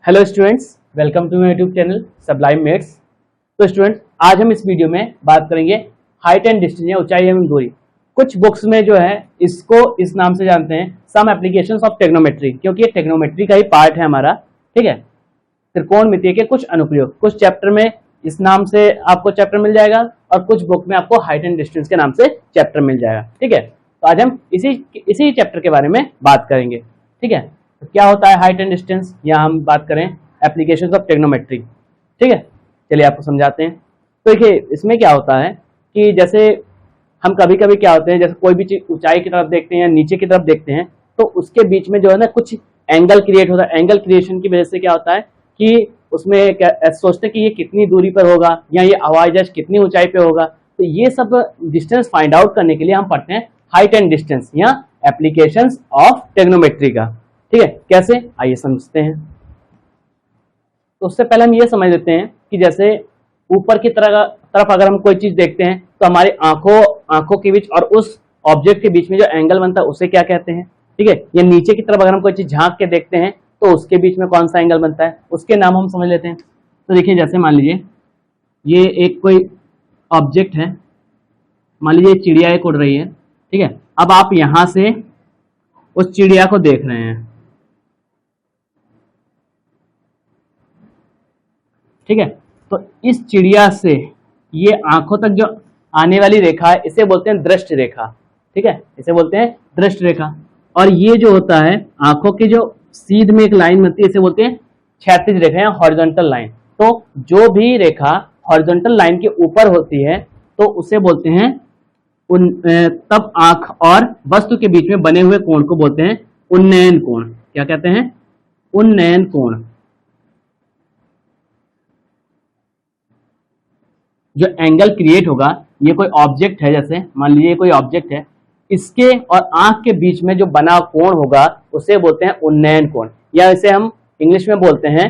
Hello students, welcome to my YouTube channel Sublime Mates. तो students, आज हम इस वीडियो में बात करेंगे हाइट एंड डिस्टेंस या ऊंचाई एवं दूरी। कुछ बुक्स में जो है इसको इस नाम से जानते हैं, सम एप्लीकेशंस ऑफ ट्रिग्नोमेट्री, क्योंकि ये ट्रिग्नोमेट्री का ही पार्ट है हमारा। ठीक है, त्रिकोणमिति के कुछ अनुप्रयोग कुछ चैप्टर में इस नाम से आपको चैप्टर मिल जाएगा और कुछ बुक में आपको हाइट एंड डिस्टेंस के नाम से चैप्टर मिल जाएगा। ठीक है, तो आज हम इसी चैप्टर के बारे में बात करेंगे। ठीक है, तो क्या होता है हाइट एंड डिस्टेंस, या हम बात करें एप्लीकेशंस ऑफ ट्रिग्नोमेट्री। ठीक है, चलिए आपको समझाते हैं। तो देखिए इसमें क्या होता है कि जैसे हम कभी कभी क्या होते हैं, जैसे कोई भी चीज ऊंचाई की तरफ देखते हैं या नीचे की तरफ देखते हैं, तो उसके बीच में जो है ना कुछ एंगल क्रिएट होता है। एंगल क्रिएशन की वजह से क्या होता है कि उसमें सोचते हैं कि ये कितनी दूरी पर होगा या ये हवाई जहाज कितनी ऊंचाई पे होगा। तो ये सब डिस्टेंस फाइंड आउट करने के लिए हम पढ़ते हैं हाइट एंड डिस्टेंस या एप्लीकेशंस ऑफ ट्रिग्नोमेट्री का। ठीक है, कैसे, आइए समझते हैं। तो उससे पहले हम ये समझ लेते हैं कि जैसे ऊपर की तरफ अगर हम कोई चीज देखते हैं तो हमारी आंखों के बीच और उस ऑब्जेक्ट के बीच में जो एंगल बनता है उसे क्या कहते हैं। ठीक है, या नीचे की तरफ अगर हम कोई चीज झांक के देखते हैं तो उसके बीच में कौन सा एंगल बनता है, उसके नाम हम समझ लेते हैं। तो देखिए जैसे मान लीजिए ये एक कोई ऑब्जेक्ट है, मान लीजिए चिड़िया एक उड़ रही है। ठीक है, अब आप यहां से उस चिड़िया को देख रहे हैं। ठीक है, तो इस चिड़िया से ये आंखों तक जो आने वाली रेखा है इसे बोलते हैं दृष्टि रेखा। ठीक है, इसे बोलते हैं दृष्टि रेखा। और ये जो होता है आंखों की जो सीध में एक लाइन बनती है इसे बोलते हैं क्षैतिज रेखा या हॉरिजॉन्टल लाइन। तो जो भी रेखा हॉरिजॉन्टल लाइन के ऊपर होती है तो उसे बोलते हैं तब आंख और वस्तु के बीच में बने हुए कोण को बोलते हैं उन्नयन कोण। क्या कहते हैं? उन्नयन कोण। जो एंगल क्रिएट होगा, ये कोई ऑब्जेक्ट है, जैसे मान लीजिए कोई ऑब्जेक्ट है, इसके और आंख के बीच में जो बना कोण होगा उसे बोलते हैं उन्नयन कोण, या इसे हम इंग्लिश में बोलते हैं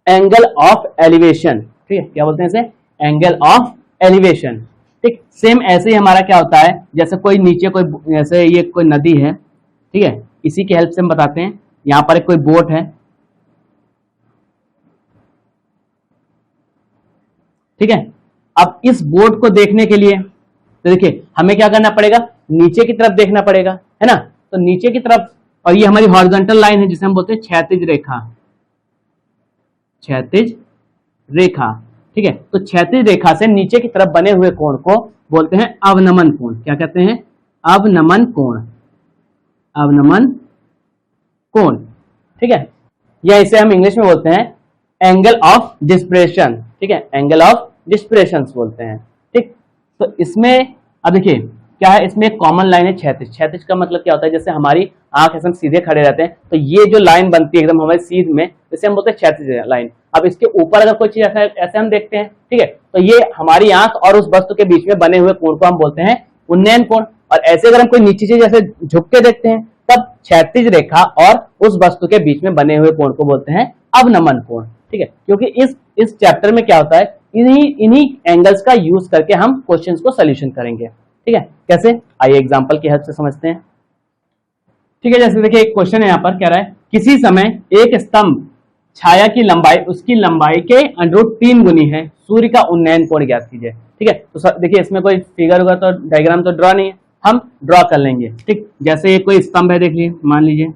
एंगल ऑफ एलिवेशन। ठीक है, क्या बोलते हैं इसे? Angle of elevation. ठीक, सेम ऐसे ही हमारा क्या होता है, जैसे कोई नीचे कोई, जैसे ये कोई नदी है। ठीक है, इसी की हेल्प से हम बताते हैं। यहां पर एक कोई बोट है। ठीक है, अब इस बोट को देखने के लिए तो देखिए हमें क्या करना पड़ेगा, नीचे की तरफ देखना पड़ेगा, है ना। तो नीचे की तरफ, और ये हमारी हॉरिजॉन्टल लाइन है जिसे हम बोलते हैं क्षैतिज रेखा। क्षैतिज रेखा। ठीक है, तो क्षैतिज रेखा से नीचे की तरफ बने हुए कोण को बोलते हैं अवनमन कोण। क्या कहते हैं? अवनमन कोण। अवनमन कोण। ठीक है, या इसे हम इंग्लिश में बोलते हैं एंगल ऑफ डिस्प्रेशन। ठीक है, एंगल ऑफ डिस्प्रेशन बोलते हैं। ठीक, तो इसमें अब देखिए क्या है, इसमें एक कॉमन लाइन है क्षैतिज। क्षैतिज का मतलब क्या होता है, जैसे हमारी आंख ऐसे हम सीधे खड़े रहते हैं तो ये जो लाइन बनती है एकदम हमारे सीध में, इसे हम बोलते हैं क्षैतिज लाइन। अब इसके ऊपर अगर कोई चीज ऐसे हम देखते हैं, ठीक है, तो ये हमारी आंख और उस वस्तु के बीच में बने हुए कोण को हम बोलते हैं उन्नयन कोण। और ऐसे अगर हम कोई नीची चीज ऐसे झुक के देखते हैं तब क्षैतिज रेखा और उस वस्तु के बीच में बने हुए कोण को बोलते हैं अवनमन कोण। ठीक है, क्योंकि इस चैप्टर में क्या होता है, इन्हीं एंगल्स का यूज करके हम क्वेश्चंस को सॉल्यूशन करेंगे। ठीक है, कैसे, आइए एग्जांपल की हेल्प से समझते हैं। ठीक है, जैसे देखिए एक क्वेश्चन है, यहाँ पर कह रहा है किसी समय एक स्तंभ छाया की लंबाई उसकी लंबाई के √3 गुनी है, सूर्य का उन्नयन कोण ज्ञात कीजिए। ठीक है, तो देखिए इसमें कोई फिगर होगा तो डायग्राम तो ड्रॉ नहीं है, हम ड्रॉ कर लेंगे। ठीक, जैसे ये कोई स्तंभ है, देख लीजिए, मान लीजिए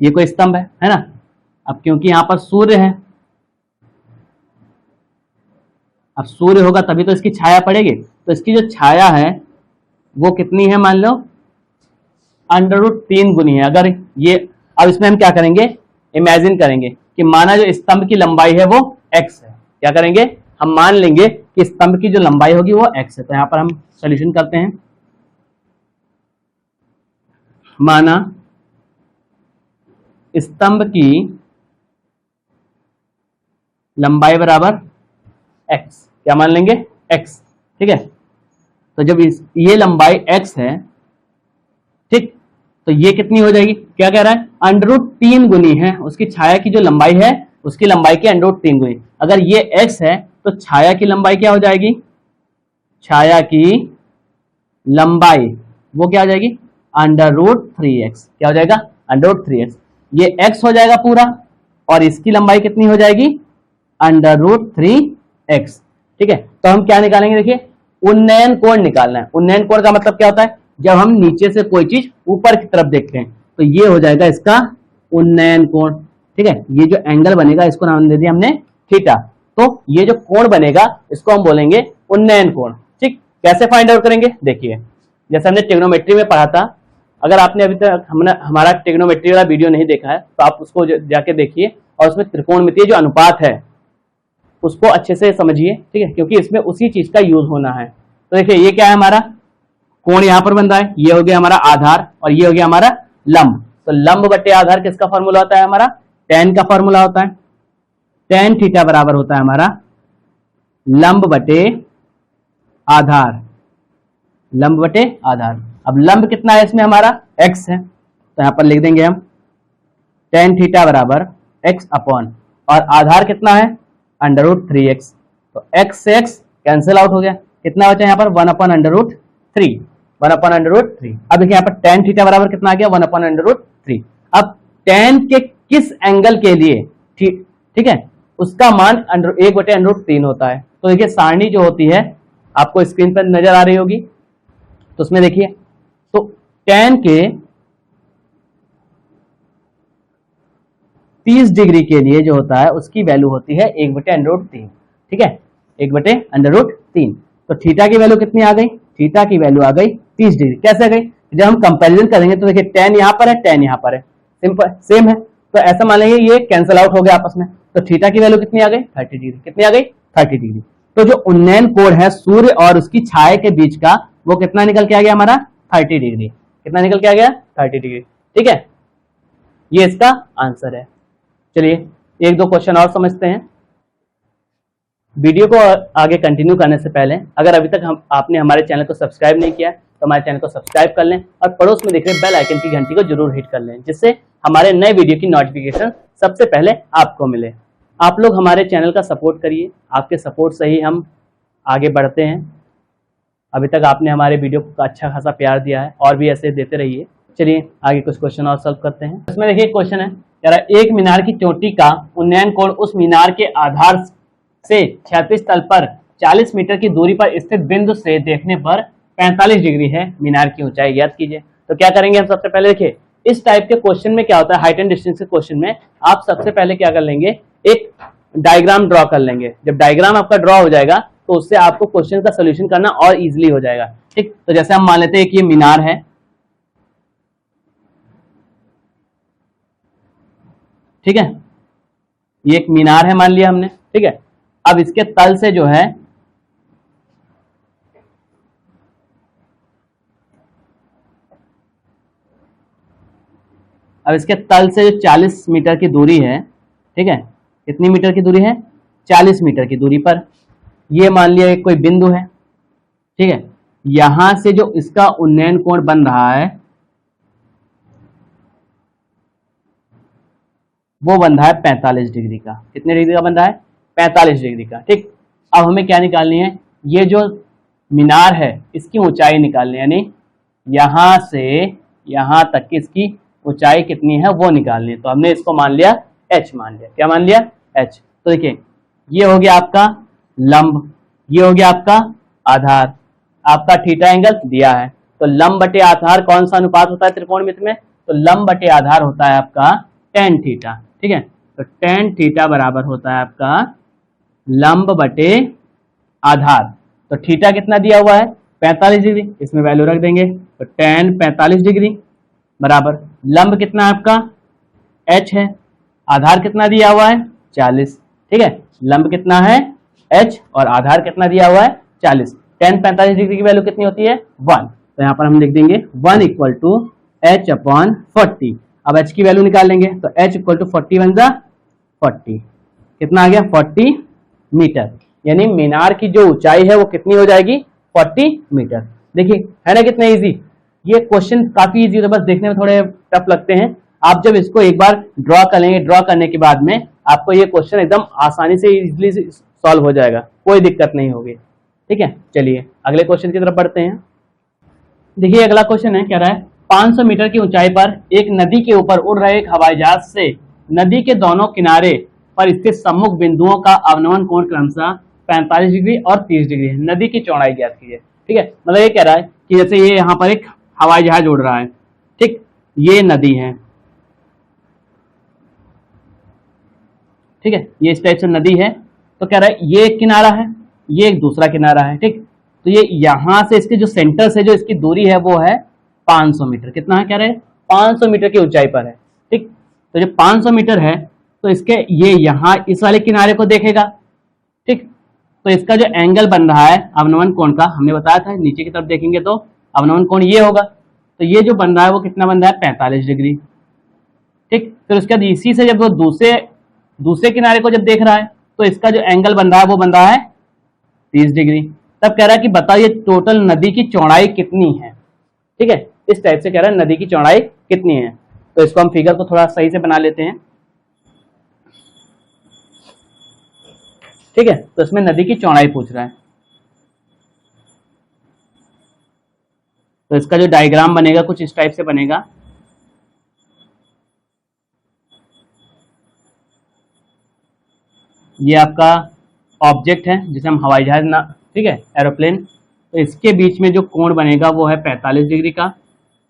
ये कोई स्तंभ है ना। अब क्योंकि यहां पर सूर्य है, अब सूर्य होगा तभी तो इसकी छाया पड़ेगी, तो इसकी जो छाया है वो कितनी है, मान लो √3 गुनी है। अगर ये, अब इसमें हम क्या करेंगे, इमेजिन करेंगे कि माना जो स्तंभ की लंबाई है वो x है। क्या करेंगे, हम मान लेंगे कि स्तंभ की जो लंबाई होगी वो x है। तो यहां पर हम सॉल्यूशन करते हैं। माना स्तंभ की लंबाई बराबर x, क्या मान लेंगे, x। ठीक है, तो जब ये लंबाई x है, ठीक, तो ये कितनी हो जाएगी, क्या कह रहा है, √3 गुनी है उसकी छाया की जो लंबाई है उसकी लंबाई की √3 गुनी। अगर ये x है तो छाया की लंबाई क्या हो जाएगी, छाया की लंबाई वो क्या हो जाएगी, √3x। क्या हो जाएगा, √3x। ये x हो जाएगा पूरा, और इसकी लंबाई कितनी हो जाएगी, √3x। ठीक है, तो हम क्या निकालेंगे, देखिए उन्नयन कोण निकालना है। उन्नयन कोण का मतलब क्या होता है, जब हम नीचे से कोई चीज ऊपर की तरफ देखते हैं तो ये हो जाएगा इसका उन्नयन कोण। ठीक है, ये जो एंगल बनेगा इसको नाम दे दिया हमने थीटा। तो ये जो कोण बनेगा इसको हम बोलेंगे उन्नयन कोण। ठीक, कैसे फाइंड आउट करेंगे, देखिए जैसे हमने ट्रिग्नोमेट्री में पढ़ा था, अगर आपने अभी तक हमारा ट्रिग्नोमेट्री वाला वीडियो नहीं देखा है तो आप उसको जाके देखिए, और उसमें त्रिकोणमितीय जो अनुपात है उसको अच्छे से समझिए। ठीक है, क्योंकि इसमें उसी चीज का यूज होना है। तो देखिए ये क्या है, हमारा कोण यहाँ पर बन रहा है, ये हो गया हमारा आधार और ये हो गया हमारा लंब। तो लंब बटे आधार किसका फॉर्मूला होता है, हमारा tan का फॉर्मूला होता है। tan थीटा बराबर होता है हमारा लंब बटे आधार, लंब बटे आधार। अब लंब कितना है इसमें, हमारा x है, तो यहां पर लिख देंगे हम tan थीटा बराबर x अपॉन, और आधार कितना है √3x। तो x से x कैंसिल आउट हो गया, कितना बचा यहाँ पर 1/√3, 1/√3। अब देखिए यहाँ पर tan थीटा बराबर कितना आ गया 1/√3। अब tan के किस एंगल के लिए, ठीक है, उसका मान 1/√3 होता है। तो देखिए सारणी जो होती है आपको स्क्रीन पर नजर आ रही होगी, तो उसमें देखिए, तो tan के 30 डिग्री के लिए जो होता है उसकी वैल्यू होती है 1/√3। ठीक है, 1/√3। तो थीटा की वैल्यू कितनी आ गई, थीटा की वैल्यू आ गई 30 डिग्री। कैसे आ गई, जब हम कंपैरिजन करेंगे तो देखिए tan यहाँ पर है, tan यहाँ पर है, सिंपल सेम है, तो ऐसा मान लेंगे ये कैंसिल आउट हो गया आपस में। तो थीटा की वैल्यू कितनी आ गई 30 डिग्री, कितनी आ गई 30 डिग्री। तो जो उन्नयन कोण है सूर्य और उसकी छाया के बीच का, वो कितना निकल के आ गया हमारा 30 डिग्री। कितना निकल के आ गया 30 डिग्री। ठीक है, ये इसका आंसर है। चलिए एक दो क्वेश्चन और समझते हैं। वीडियो को आगे कंटिन्यू करने से पहले अगर अभी तक आपने हमारे चैनल को सब्सक्राइब नहीं किया तो हमारे चैनल को सब्सक्राइब कर लें, और पड़ोस में दिख रहे बेल आइकन की घंटी को जरूर हिट कर लें, जिससे हमारे नए वीडियो की नोटिफिकेशन सबसे पहले आपको मिले। आप लोग हमारे चैनल का सपोर्ट करिए, आपके सपोर्ट से ही हम आगे बढ़ते हैं। अभी तक आपने हमारे वीडियो को अच्छा खासा प्यार दिया है, और भी ऐसे देते रहिए। चलिए आगे कुछ क्वेश्चन और सॉल्व करते हैं। इसमें देखिए क्वेश्चन है, यार एक मीनार की चोटी का उन्नयन कोण उस मीनार के आधार से क्षैतिज तल पर 40 मीटर की दूरी पर स्थित बिंदु से देखने पर 45 डिग्री है। मीनार की ऊंचाई ज्ञात कीजिए। तो क्या करेंगे हम, सबसे पहले देखिए इस टाइप के क्वेश्चन में क्या होता है, हाइट एंड डिस्टेंस के क्वेश्चन में आप सबसे पहले क्या कर लेंगे, एक डायग्राम ड्रॉ कर लेंगे। जब डायग्राम आपका ड्रॉ हो जाएगा तो उससे आपको क्वेश्चन का सोल्यूशन करना और इजिली हो जाएगा। ठीक, तो जैसे हम मान लेते हैं कि ये मीनार है, ठीक है, ये एक मीनार है मान लिया हमने। ठीक है, अब इसके तल से जो है अब इसके तल से जो 40 मीटर की दूरी है, ठीक है, कितनी मीटर की दूरी है 40 मीटर की दूरी पर ये मान लिया एक कोई बिंदु है। ठीक है, यहां से जो इसका उन्नयन कोण बन रहा है वो बन रहा है 45 डिग्री का। कितने डिग्री का बन रहा है 45 डिग्री का। ठीक, अब हमें क्या निकालनी है, ये जो मीनार है इसकी ऊंचाई निकालनी है, यानी यहां से यहां तक की इसकी ऊंचाई कितनी है वो निकालनी है। तो हमने इसको मान लिया h, मान लिया क्या मान लिया h। तो देखिए ये हो गया आपका लंब, ये हो गया आपका आधार, आपका थीटा एंगल दिया है। तो लंब बटे आधार कौन सा अनुपात होता है त्रिकोणमिति में, तो लंब बटे आधार होता है आपका tan थीटा। ठीक है, तो tan थीटा बराबर होता है आपका लंब बटे आधार। तो थीटा कितना दिया हुआ है 45 डिग्री, इसमें वैल्यू रख देंगे। तो tan 45 डिग्री बराबर लंब कितना है आपका h है, आधार कितना दिया हुआ है 40। ठीक है, लंब कितना है h और आधार कितना दिया हुआ है 40। tan 45 डिग्री की वैल्यू कितनी होती है 1। तो यहाँ पर हम लिख देंगे 1 इक्वल टू h/40। अब h की वैल्यू निकाल लेंगे, तो h इक्वल टू 40 बन जा 40, कितना आ गया 40 मीटर। यानी मीनार की जो ऊंचाई है वो कितनी हो जाएगी 40 मीटर। देखिए है ना कितना इजी, ये क्वेश्चन काफी इजी होता है, बस देखने में थोड़े टफ लगते हैं। आप जब इसको एक बार ड्रॉ कर लेंगे, ड्रॉ करने के बाद में आपको ये क्वेश्चन एकदम आसानी से इजीली सॉल्व हो जाएगा, कोई दिक्कत नहीं होगी। ठीक है, चलिए अगले क्वेश्चन की तरफ बढ़ते हैं। देखिए अगला क्वेश्चन है, कह रहा है 500 मीटर की ऊंचाई पर एक नदी के ऊपर उड़ रहे एक हवाई जहाज से नदी के दोनों किनारे पर स्थित सम्मुख बिंदुओं का अवनमन कोण क्रमशः 45 डिग्री और 30 डिग्री है। नदी की चौड़ाई ज्ञात कीजिए। ठीक है, मतलब ये कह रहा है कि जैसे ये यहाँ पर एक हवाई जहाज उड़ रहा है, ठीक, ये नदी है, ठीक है, ये इस टाइप से नदी है, तो कह रहा है ये एक किनारा है, ये एक दूसरा किनारा है, ठीक, तो ये यहां से इसके जो सेंटर से जो इसकी दूरी है वो है 500 मीटर। कितना है, कह रहे हैं 500 मीटर की ऊंचाई पर है, ठीक, तो जो 500 मीटर है तो इसके ये यहाँ इस वाले किनारे को देखेगा, ठीक, तो इसका जो एंगल बन रहा है अवनमन कोण का, हमने बताया था नीचे की तरफ देखेंगे तो अवनमन कोण ये होगा, तो ये जो बन रहा है वो कितना बन रहा है 45 डिग्री, ठीक। फिर उसके बाद इसी से जब वो दूसरे किनारे को जब देख रहा है तो इसका जो एंगल बन रहा है वो बन रहा है 30 डिग्री। तब कह रहा है कि बताइए टोटल नदी की चौड़ाई कितनी है, ठीक है, इस टाइप से कह रहा है नदी की चौड़ाई कितनी है। तो इसको हम फिगर को थोड़ा सही से बना लेते हैं, ठीक है, तो इसमें नदी की चौड़ाई पूछ रहा है, तो इसका जो डायग्राम बनेगा कुछ इस टाइप से बनेगा। ये आपका ऑब्जेक्ट है जिसे हम हवाई जहाज ना, ठीक है, एरोप्लेन, तो इसके बीच में जो कोण बनेगा वो है 45 डिग्री का,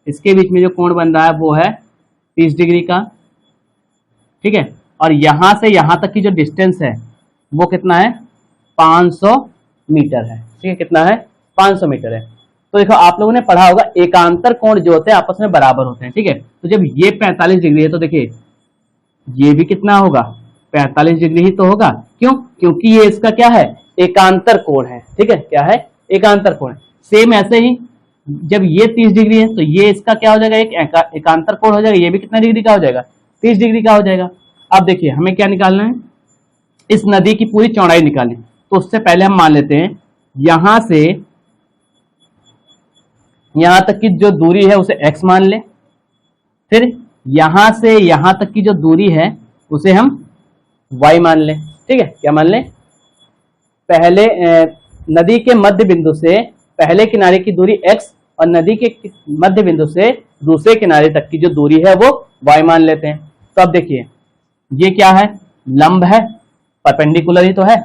इसके बीच में जो कोण बन रहा है वो है 30 डिग्री का, ठीक है, और यहां से यहां तक की जो डिस्टेंस है वो कितना है 500 मीटर है, ठीक है, कितना है 500 मीटर है। तो देखो आप लोगों ने पढ़ा होगा एकांतर कोण जो होते हैं आपस में बराबर होते हैं, ठीक है, तो जब ये 45 डिग्री है तो देखिए ये भी कितना होगा 45 डिग्री ही तो होगा, क्यों, क्योंकि ये इसका क्या है एकांतर कोण है, ठीक है, क्या है एकांतर कोण। सेम ऐसे ही जब ये 30 डिग्री है तो ये इसका क्या हो जाएगा एक एकांतर कोण हो जाएगा, ये भी कितना डिग्री का हो जाएगा 30 डिग्री का हो जाएगा। अब देखिए हमें क्या निकालना है, इस नदी की पूरी चौड़ाई निकालें, तो उससे पहले हम मान लेते हैं यहां से यहां तक की जो दूरी है उसे x मान ले, फिर यहां से यहां तक की जो दूरी है उसे हम y मान ले, ठीक है, क्या मान ले, पहले नदी के मध्य बिंदु से पहले किनारे की दूरी x और नदी के मध्य बिंदु से दूसरे किनारे तक की जो दूरी है वो y मान लेते हैं। तो अब देखिए ये क्या है लंब है, परपेंडिकुलर ही तो है,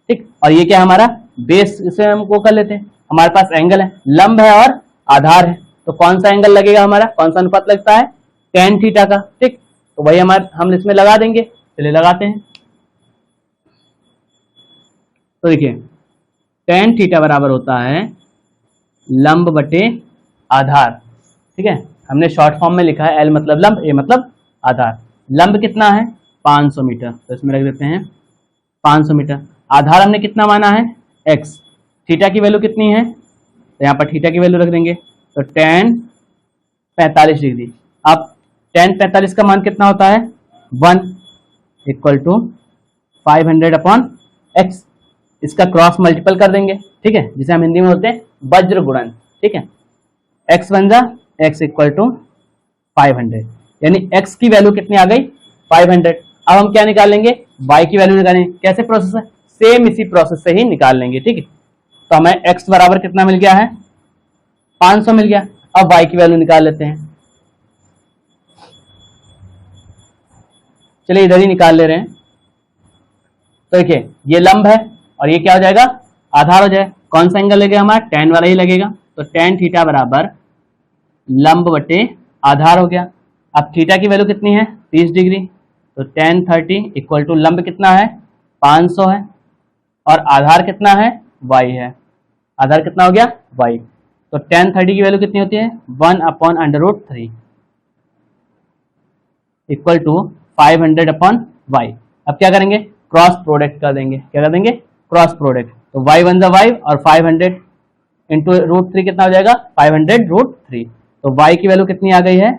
ठीक, और ये क्या है हमारा बेस, इसे हम को कर लेते हैं, हमारे पास एंगल है, लंब है और आधार है, तो कौन सा एंगल लगेगा हमारा, कौन सा अनुपात लगता है tan थीटा का, ठीक, तो वही हम इसमें लगा देंगे, चलिए लगाते हैं। तो देखिए tan थीटा बराबर होता है लंब बटे आधार, ठीक है, हमने शॉर्ट फॉर्म में लिखा है L मतलब लंब, A मतलब आधार। लंब कितना है 500 मीटर, तो इसमें रख देते हैं 500 मीटर। आधार हमने कितना माना है x, थीटा की वैल्यू कितनी है, तो यहाँ पर थीटा की वैल्यू रख देंगे, तो tan 45 डिग्री। अब tan 45 का मान कितना होता है 1 इक्वल टू 500 अपॉन x, इसका क्रॉस मल्टीपल कर देंगे, ठीक है, जिसे हम हिंदी में बोलते हैं वज्र गुणन, ठीक है, x बन जा x इक्वल टू 500, यानी x की वैल्यू कितनी आ गई 500। अब हम क्या निकालेंगे y की वैल्यू निकालेंगे, कैसे प्रोसेस है, सेम इसी प्रोसेस से ही निकाल लेंगे, ठीक है। तो हमें x बराबर कितना मिल गया है 500 मिल गया, अब y की वैल्यू निकाल लेते हैं, चलिए इधर ही निकाल ले रहे हैं। तो देखिए ये लंब है और ये क्या हो जाएगा आधार हो जाएगा, कौन सा एंगल लगेगा हमारा tan वाला ही लगेगा, तो tan थीटा बराबर लंब बटे आधार हो गया। अब थीटा की वैल्यू कितनी है 30 डिग्री, तो tan 30 इक्वल टू लंब कितना है 500 है और आधार कितना है y है, आधार कितना हो गया y, तो tan 30 की वैल्यू कितनी होती है 1/√3 इक्वल टू 500 अपॉन y। अब क्या करेंगे क्रॉस प्रोडक्ट कर देंगे, क्या कर देंगे क्रॉस प्रोडक्ट, तो y वन जा y और 500 इंटू √3 कितना हो जाएगा 500√3, तो y की वैल्यू कितनी आ गई है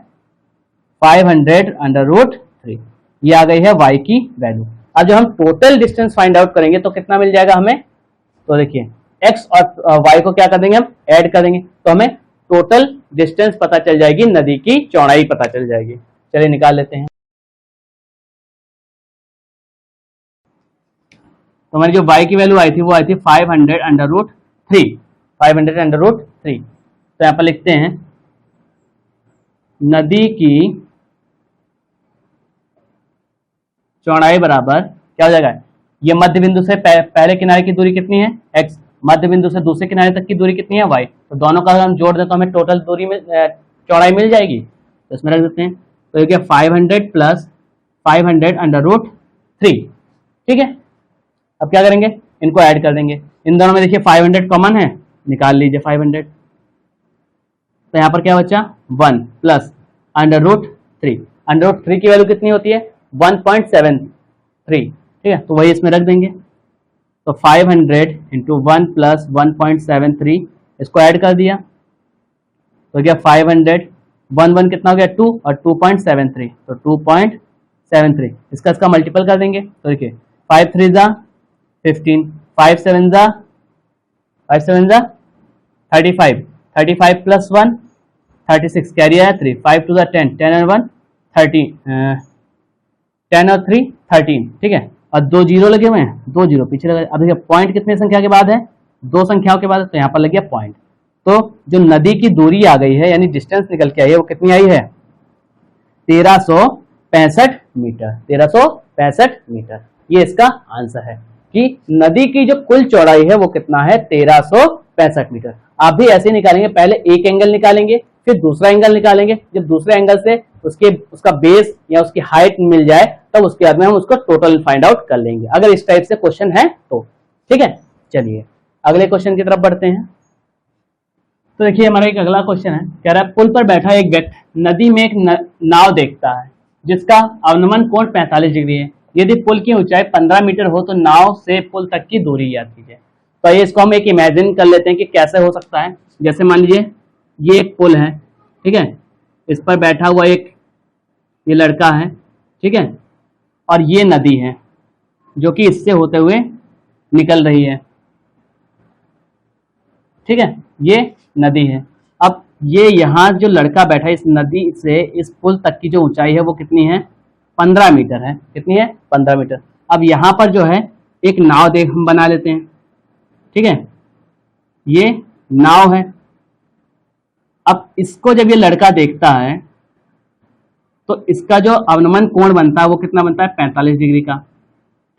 500√3, ये आ गई है y की वैल्यू। अब जब हम टोटल डिस्टेंस फाइंड आउट करेंगे तो कितना मिल जाएगा हमें, तो देखिए x और y को क्या कर देंगे हम ऐड कर देंगे, तो हमें टोटल डिस्टेंस पता चल जाएगी, नदी की चौड़ाई पता चल जाएगी। चलिए निकाल लेते हैं। तो हमारी जो y की वैल्यू आई थी वो आई थी 500√3, 500√3। तो यहाँ पर लिखते हैं नदी की चौड़ाई बराबर क्या हो जाएगा, ये मध्य बिंदु से पहले किनारे की दूरी कितनी है x, मध्य बिंदु से दूसरे किनारे तक की दूरी कितनी है y, तो दोनों का अगर हम जोड़ दें तो हमें टोटल दूरी में चौड़ाई मिल जाएगी। तो इसमें रख देते हैं, तो ये 500 प्लस 500 अंडर रूट 3, ठीक है। अब क्या करेंगे, इनको ऐड कर देंगे, इन दोनों में देखिए 500 कॉमन है, निकाल लीजिए 500, तो यहाँ पर क्या बचा 1 plus under root 3, under root 3 की वैल्यू कितनी होती है 1.73, ठीक है, तो वही इसमें रख देंगे। तो 500 इंटू 1 प्लस 1.73, इसको ऐड कर दिया तो क्या 500 1 कितना हो गया 2 और 2.73, तो 2.73, इसका मल्टीपल कर देंगे तो देखिए 5 3 जा 15, 5 7 जा 35, 35 प्लस 1 36, कैरी आया 3, 5 2 जा 10, 10 और 1 30, 10 और 3 13, ठीक है, और 2 जीरो लगे हुए हैं, 2 जीरो पीछे लगे। अब देखिए पॉइंट कितने संख्या के बाद है, 2 संख्याओं के बाद है, तो यहाँ पर लग गया पॉइंट। तो जो नदी की दूरी आ गई है यानी डिस्टेंस निकल के आई है वो कितनी आई है 1365 मीटर, 1365 मीटर, ये इसका आंसर है कि नदी की जो कुल चौड़ाई है वो कितना है 1365 मीटर। आप भी ऐसे निकालेंगे, पहले एक एंगल निकालेंगे फिर दूसरा एंगल निकालेंगे, जब दूसरे एंगल से उसका बेस या उसकी हाइट मिल जाए तब उसके बाद में हम उसको टोटल फाइंड आउट कर लेंगे, अगर इस टाइप से क्वेश्चन है तो, ठीक है। चलिए अगले क्वेश्चन की तरफ बढ़ते हैं। तो देखिए हमारा एक अगला क्वेश्चन है, कह रहा है पुल पर बैठा एक व्यक्ति नदी में एक नाव देखता है जिसका अवनमन कोण 45 डिग्री है, यदि पुल की ऊंचाई 15 मीटर हो तो नाव से पुल तक की दूरी ज्ञात कीजिए। तो ये इसको हम एक इमेजिन कर लेते हैं कि कैसे हो सकता है। जैसे मान लीजिए ये एक पुल है, ठीक है, इस पर बैठा हुआ एक ये लड़का है, ठीक है, और ये नदी है जो कि इससे होते हुए निकल रही है, ठीक है, ये नदी है। अब ये यहाँ जो लड़का बैठा है इस नदी से इस पुल तक की जो ऊंचाई है वो कितनी है 15 मीटर है, कितनी है 15 मीटर। अब यहाँ पर जो है एक नाव देख हम बना लेते हैं, ठीक है, ये नाव है। अब इसको जब ये लड़का देखता है तो इसका जो अवनमन कोण बनता है वो कितना बनता है 45 डिग्री का,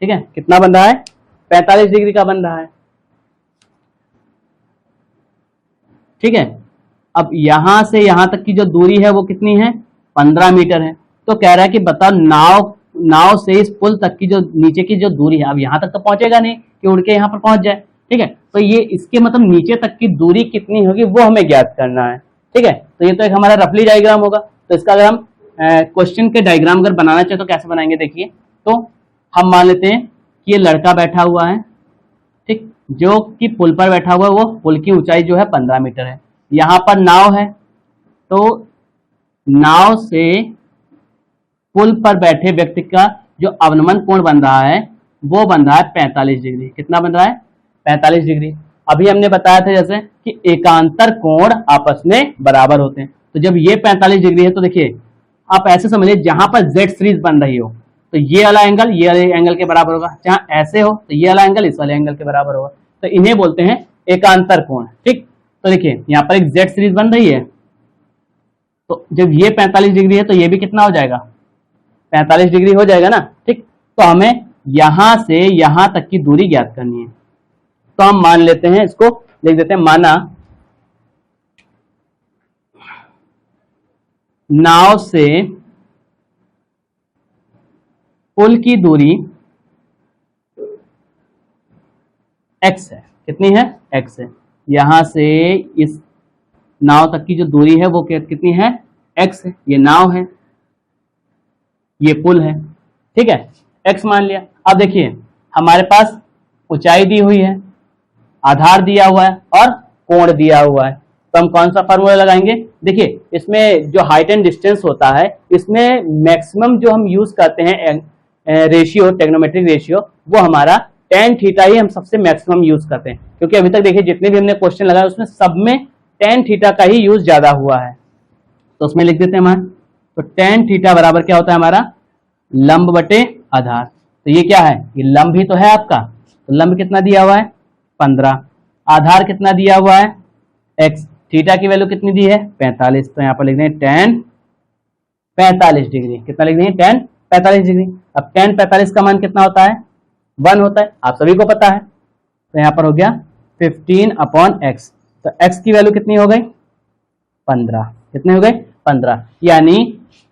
ठीक है, कितना बन रहा है 45 डिग्री का बन रहा है, ठीक है। अब यहां से यहां तक की जो दूरी है वो कितनी है 15 मीटर है। तो कह रहा है कि बता नाव से इस पुल तक की जो नीचे की जो दूरी है, अब यहां तक तो पहुंचेगा नहीं कि उड़ के यहां पर पहुंच जाए, ठीक है, तो ये इसके मतलब नीचे तक की दूरी कितनी होगी वो हमें ज्ञात करना है, ठीक है। तो ये तो एक हमारा रफली डायग्राम होगा। तो इसका अगर हम क्वेश्चन के डायग्राम अगर बनाना चाहे तो कैसे बनाएंगे, देखिए, तो हम मान लेते हैं कि ये लड़का बैठा हुआ है, ठीक, जो कि पुल पर बैठा हुआ है, वो पुल की ऊंचाई जो है 15 मीटर है, यहाँ पर नाव है, तो नाव से पुल पर बैठे व्यक्ति का जो अवनमन कोण बन रहा है वो बन रहा है 45 डिग्री। कितना बन रहा है 45 डिग्री। अभी हमने बताया था जैसे कि एकांतर कोण आपस में बराबर होते हैं, तो जब ये 45 डिग्री है तो देखिए आप ऐसे समझिए जहां पर जेड सीरीज बन रही हो तो ये वाला एंगल ये वाले एंगल के बराबर होगा, जहां ऐसे हो तो ये वाला एंगल इस वाले एंगल के बराबर होगा, तो इन्हें बोलते हैं एकांतर कोण, ठीक। तो देखिए यहाँ पर एक जेड सीरीज बन रही है, तो जब ये 45 डिग्री है तो ये भी कितना हो जाएगा 45 डिग्री हो जाएगा ना, ठीक। तो हमें यहां से यहां तक की दूरी ज्ञात करनी है, तो हम मान लेते हैं, इसको लिख देते हैं, माना नाव से पुल की दूरी x है, कितनी है x है, यहां से इस नाव तक की जो दूरी है वो कितनी है x है, ये नाव है, ये पुल है, ठीक है, x मान लिया। अब देखिए हमारे पास ऊंचाई दी हुई है, आधार दिया हुआ है और कोण दिया हुआ है, तो हम कौन सा फार्मूला लगाएंगे, देखिए इसमें जो हाइट एंड डिस्टेंस होता है इसमें मैक्सिमम जो हम यूज करते हैं रेशियो, टेक्नोमेट्रिक रेशियो, वो हमारा tan थीटा ही हम सबसे मैक्सिमम यूज करते हैं, क्योंकि अभी तक देखिए जितने भी हमने क्वेश्चन लगाए उसमें सब में tan थीटा का ही यूज ज्यादा हुआ है, तो उसमें लिख देते हैं हमारे, तो tan थीटा बराबर क्या होता है हमारा लंब बटे आधार। तो ये क्या है, ये लंब ही तो है आपका, तो लंब कितना दिया हुआ है 15, आधार कितना दिया हुआ है x, थीटा की वैल्यू कितनी दी है 45, तो यहाँ पर लिख दें tan 45 डिग्री। कितना लिख देंगे? tan 45 degree. अब tan 45 का मान कितना होता है? 1 होता है, आप सभी को पता है। तो यहाँ पर हो गया 15/x। तो x की वैल्यू कितनी हो गई? 15। कितने हो गए? 15। यानी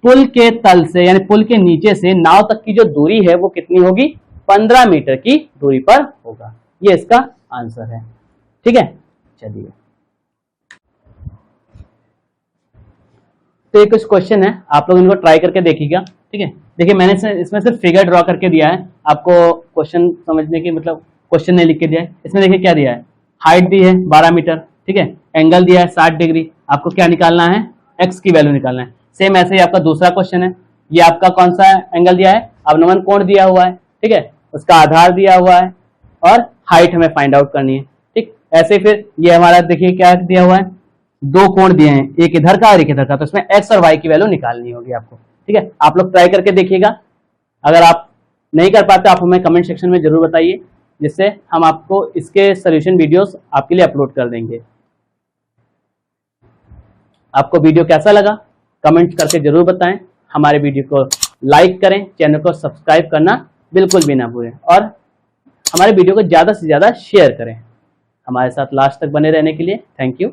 पुल के तल से, यानी पुल के नीचे से नाव तक की जो दूरी है वो कितनी होगी? 15 मीटर की दूरी पर होगा। ये इसका आंसर है। ठीक है, चलिए। तो ये कुछ क्वेश्चन है, आप लोग इनको ट्राई करके देखिएगा। ठीक है, देखिए मैंने इसमें सिर्फ फिगर ड्रॉ करके दिया है आपको क्वेश्चन समझने की, मतलब क्वेश्चन नहीं लिख के दिया है। इसमें देखिए क्या दिया है, हाइट दी है 12 मीटर। ठीक है, एंगल दिया है 60 डिग्री। आपको क्या निकालना है? एक्स की वैल्यू निकालना है। सेम ऐसे ही आपका दूसरा क्वेश्चन है, ये आपका कौन सा एंगल दिया है? अवनमन कोण दिया हुआ है। ठीक है, उसका आधार दिया हुआ है और हाइट हमें फाइंड आउट करनी है। ठीक, ऐसे फिर ये हमारा देखिए क्या दिया हुआ है, दो कोण दिए हैं, एक इधर का और एक इधर का। तो इसमें एक्स और वाई की वैल्यू निकालनी होगी आपको। ठीक है, आप लोग ट्राई करके देखिएगा। अगर आप नहीं कर पाते आप हमें कमेंट सेक्शन में जरूर बताइए, जिससे हम आपको इसके सोल्यूशन वीडियोस आपके लिए अपलोड कर देंगे। आपको वीडियो कैसा लगा कमेंट करके जरूर बताएं। हमारे वीडियो को लाइक करें, चैनल को सब्सक्राइब करना बिल्कुल भी ना भूलें और हमारे वीडियो को ज़्यादा से ज़्यादा शेयर करें। हमारे साथ लास्ट तक बने रहने के लिए थैंक यू।